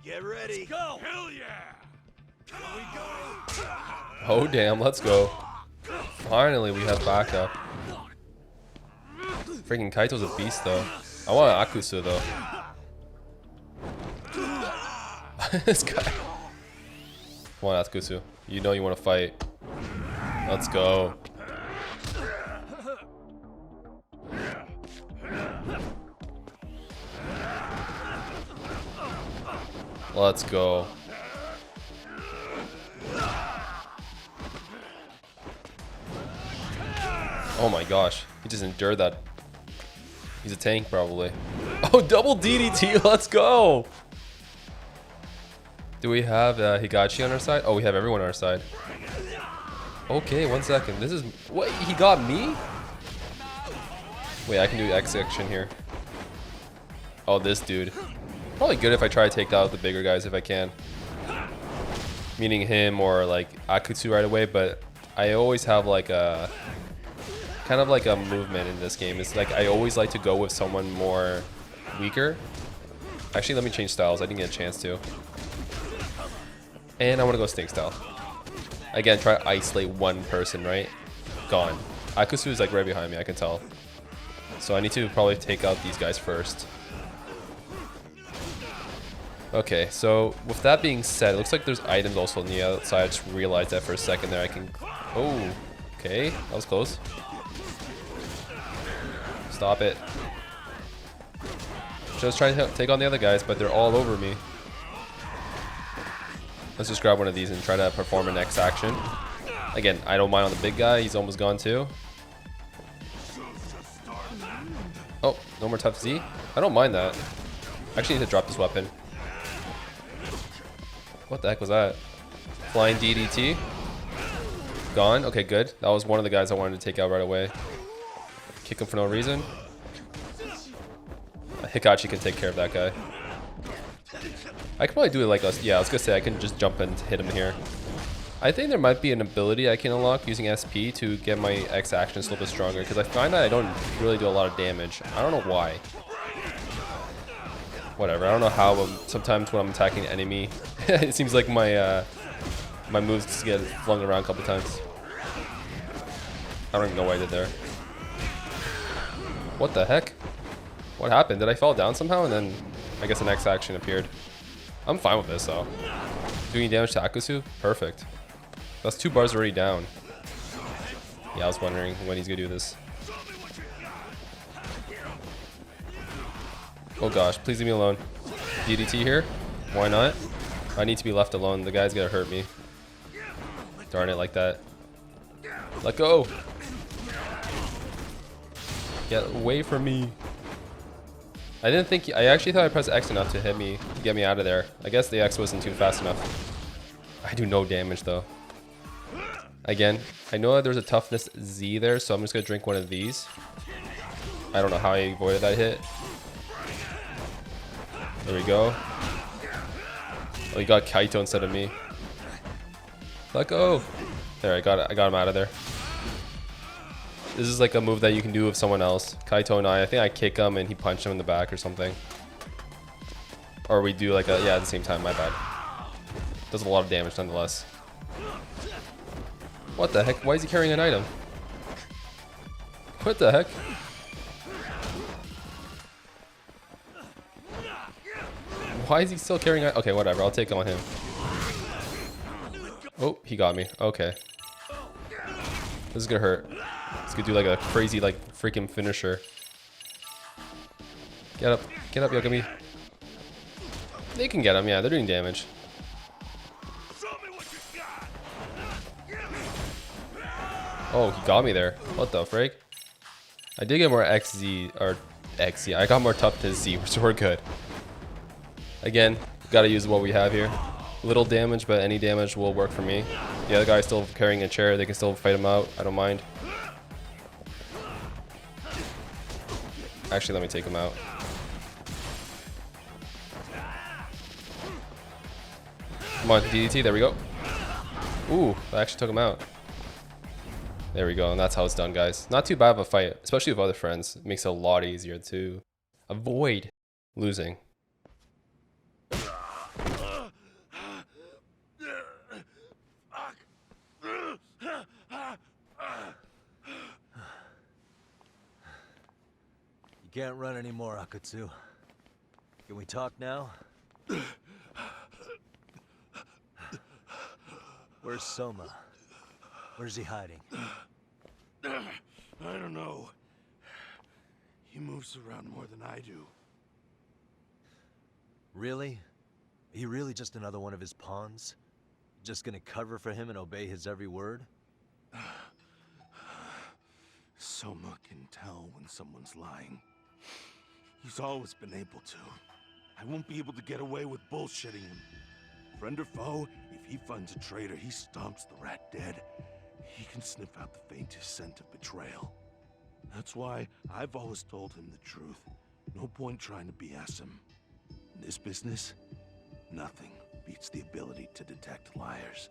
R: Get ready.
O: Let's go! Hell yeah!
R: Here we go!
A: Oh, damn, let's go. Finally, we have backup. Freaking Kaito's a beast, though. I want an Akutsu, though. This guy. Come on, Akutsu. You know you want to fight. Let's go. Let's go. Oh my gosh. He just endured that. He's a tank, probably. Oh, double DDT. Let's go. Do we have Higashi on our side? Oh, we have everyone on our side. Okay, 1 second. This is... What? He got me? Wait, I can do X action here. Oh, this dude. Probably good if I try to take out the bigger guys if I can. Meaning him or like Akutsu right away, but I always have like a... kind of like a movement in this game. It's like I always like to go with someone more weaker. Actually, let me change styles. I didn't get a chance to. And I want to go Snake style. Again, try to isolate one person, right? Gone. Akutsu is like right behind me, I can tell. So I need to probably take out these guys first. Okay, so with that being said, it looks like there's items also on the outside. I just realized that for a second there. I can... Oh, okay. That was close. Stop it. Just trying to take on the other guys, but they're all over me. Let's just grab one of these and try to perform an X action. Again, I don't mind on the big guy. He's almost gone too. Oh, no more tough Z? I don't mind that. I actually need to drop this weapon. What the heck was that? Flying DDT. Gone. Okay, good. That was one of the guys I wanted to take out right away. Kick him for no reason. Hikachi can take care of that guy. I could probably do it like us. Yeah, I was gonna say I can just jump and hit him here. I think there might be an ability I can unlock using SP to get my X actions a little bit stronger, because I find that I don't really do a lot of damage. I don't know why. Whatever, I don't know how, sometimes when I'm attacking an enemy, it seems like my my moves just get flung around a couple times. I don't even know what I did there. What the heck? What happened? Did I fall down somehow and then I guess an X action appeared? I'm fine with this though. Doing damage to Akutsu? Perfect. That's 2 bars already down. Yeah, I was wondering when he's gonna do this. Oh gosh, please leave me alone. DDT here? Why not? I need to be left alone. The guy's gonna hurt me. Darn it, like that. Let go! Get away from me. I didn't think... I actually thought I pressed X enough to hit me, to get me out of there. I guess the X wasn't too fast enough. I do no damage though. Again, I know that there's a toughness Z there, so I'm just gonna drink one of these. I don't know how I avoided that hit. There we go. Oh, he got Kaito instead of me. Let go. There, I got it. I got him out of there. This is like a move that you can do with someone else. Kaito and I think I kick him and he punched him in the back or something. Or we do like a, yeah, at the same time, my bad. Does a lot of damage nonetheless. What the heck? Why is he carrying an item? What the heck? Why is he still carrying it? Okay, whatever. I'll take on him. Oh, he got me. Okay. This is gonna hurt. This could do like a crazy, like, freaking finisher. Get up. Get up, Yagami. They can get him. Yeah, they're doing damage. Oh, he got me there. What the frig? I did get more XZ, or XZ. I got more toughness Z, so we're good. Again, gotta use what we have here. Little damage, but any damage will work for me. The other guy's still carrying a chair. They can still fight him out. I don't mind. Actually, let me take him out. Come on, DDT. There we go. Ooh, that actually took him out. There we go, and that's how it's done, guys. Not too bad of a fight, especially with other friends. It makes it a lot easier to avoid losing.
B: You can't run anymore, Akutsu. Can we talk now? Where's Soma? Where's he hiding?
O: I don't know. He moves around more than I do.
B: Really? Are you really just another one of his pawns? Just gonna cover for him and obey his every word?
O: Soma can tell when someone's lying. He's always been able to. I won't be able to get away with bullshitting him. Friend or foe, if he finds a traitor, he stomps the rat dead. He can sniff out the faintest scent of betrayal. That's why I've always told him the truth. No point trying to BS him. In this business, nothing beats the ability to detect liars.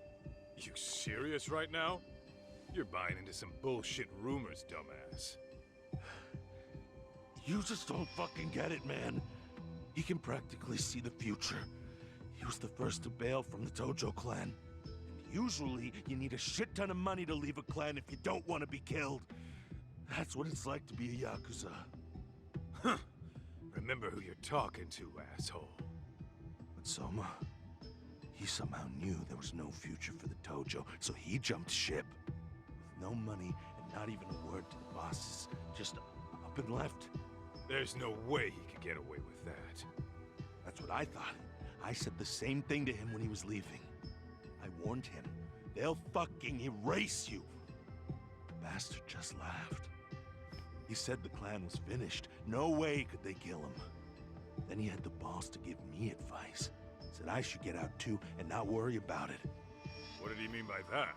F: You serious right now? You're buying into some bullshit rumors, dumbass.
O: You just don't fucking get it, man. He can practically see the future. He was the first to bail from the Tojo clan. And usually, you need a shit ton of money to leave a clan if you don't want to be killed. That's what it's like to be a Yakuza.
F: Huh. Remember who you're talking to, asshole.
O: But Soma, he somehow knew there was no future for the Tojo, so he jumped ship. With no money and not even a word to the bosses, just up and left.
F: There's no way he could get away with that.
O: That's what I thought. I said the same thing to him when he was leaving. I warned him, they'll fucking erase you. The bastard just laughed. He said the clan was finished. No way could they kill him. Then he had the balls to give me advice. Said I should get out too and not worry about it.
F: What did he mean by that?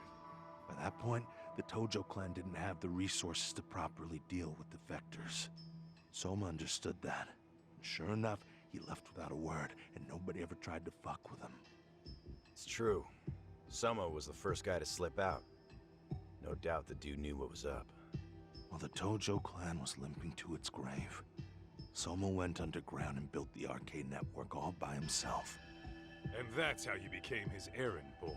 O: By that point, the Tojo clan didn't have the resources to properly deal with defectors. Soma understood that. And sure enough, he left without a word, and nobody ever tried to fuck with him.
R: It's true. Soma was the first guy to slip out. No doubt the dude knew what was up.
Q: While the Tojo clan was limping to its grave, Soma went underground and built the arcade network all by himself.
F: And that's how you became his errand boy.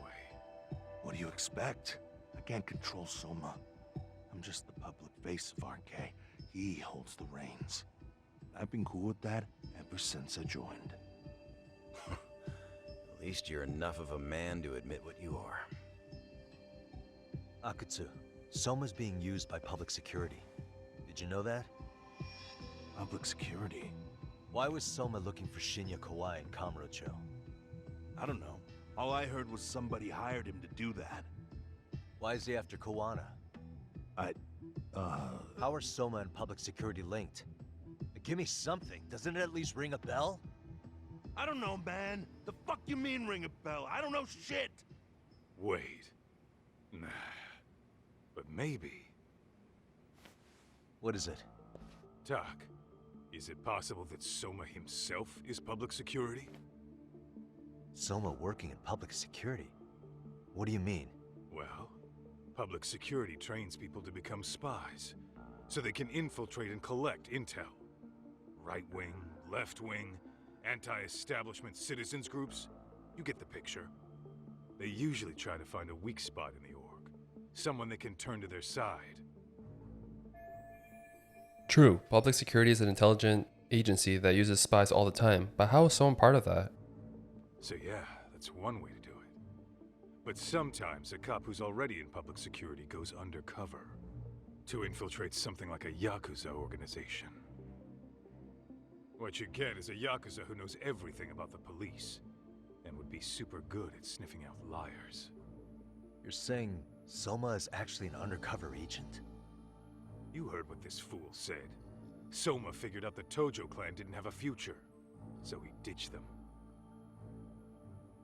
Q: What do you expect? I can't control Soma. I'm just the public face of RK. He holds the reins. I've been cool with that ever since I joined.
R: At least you're enough of a man to admit what you are.
B: Akutsu, Soma's being used by public security. Did you know that?
Q: Public security?
B: Why was Soma looking for Shinya Kawai and Kamurocho?
Q: I don't know. All I heard was somebody hired him to do that.
B: Why is he after Kawana? How are Soma and public security linked? Give me something. Doesn't it at least ring a bell?
Q: I don't know, man. The fuck you mean ring a bell? I don't know shit.
F: Wait. Nah. But maybe.
B: What is it?
F: Doc, is it possible that Soma himself is public security?
B: Soma working in public security? What do you mean?
F: Well, public security trains people to become spies, so they can infiltrate and collect intel. Right wing, left wing, anti-establishment citizens groups, you get the picture. They usually try to find a weak spot in the org, someone they can turn to their side.
A: True, public security is an intelligent agency that uses spies all the time, but how is someone part of that?
F: So yeah, that's one way to do it. But sometimes a cop who's already in public security goes undercover to infiltrate something like a Yakuza organization. What you get is a Yakuza who knows everything about the police and would be super good at sniffing out liars.
B: You're saying Soma is actually an undercover agent?
F: You heard what this fool said. Soma figured out the Tojo clan didn't have a future, so he ditched them.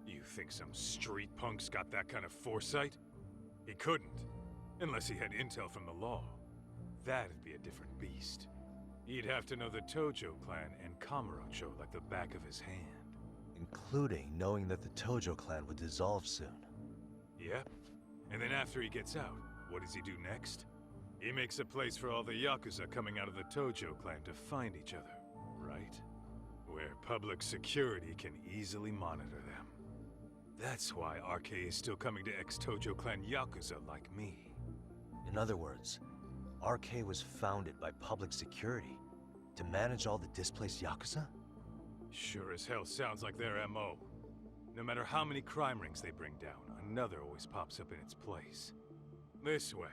F: You think some street punks got that kind of foresight? He couldn't, unless he had intel from the law. That'd be a different beast. He'd have to know the Tojo clan and Kamurocho like the back of his hand.
B: Including knowing that the Tojo clan would dissolve soon.
F: Yep. And then after he gets out, what does he do next? He makes a place for all the Yakuza coming out of the Tojo clan to find each other, right? Where public security can easily monitor them. That's why RK is still coming to ex-Tojo clan Yakuza like me.
B: In other words, RK was founded by public security to manage all the displaced Yakuza?
F: Sure as hell sounds like their MO. No matter how many crime rings they bring down, another always pops up in its place. This way,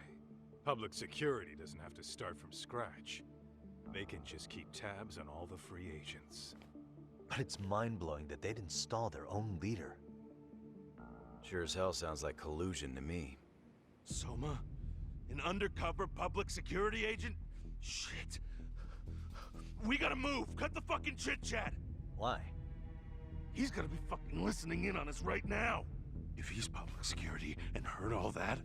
F: public security doesn't have to start from scratch. They can just keep tabs on all the free agents.
B: But it's mind-blowing that they'd install their own leader.
R: Sure as hell sounds like collusion to me.
Q: Soma? An undercover public security agent? Shit. We gotta move. Cut the fucking chit-chat.
B: Why?
Q: He's gonna be fucking listening in on us right now. If he's public security and heard all that...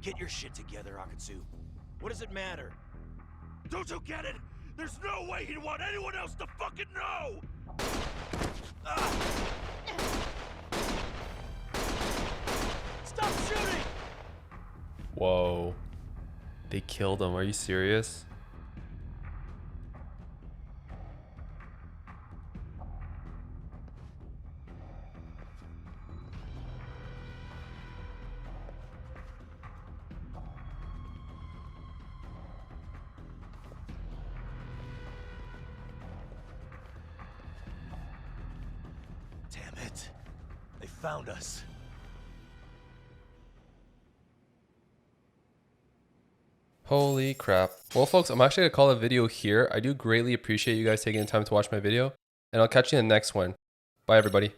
R: Get your shit together, Akutsu. What does it matter?
Q: Don't you get it? There's no way he'd want anyone else to fucking know!
M: Stop shooting!
A: Whoa. They killed him. Are you serious?
B: Damn it. They found us.
A: Holy crap. Well, folks, I'm actually going to call the video here. I do greatly appreciate you guys taking the time to watch my video, and I'll catch you in the next one. Bye, everybody.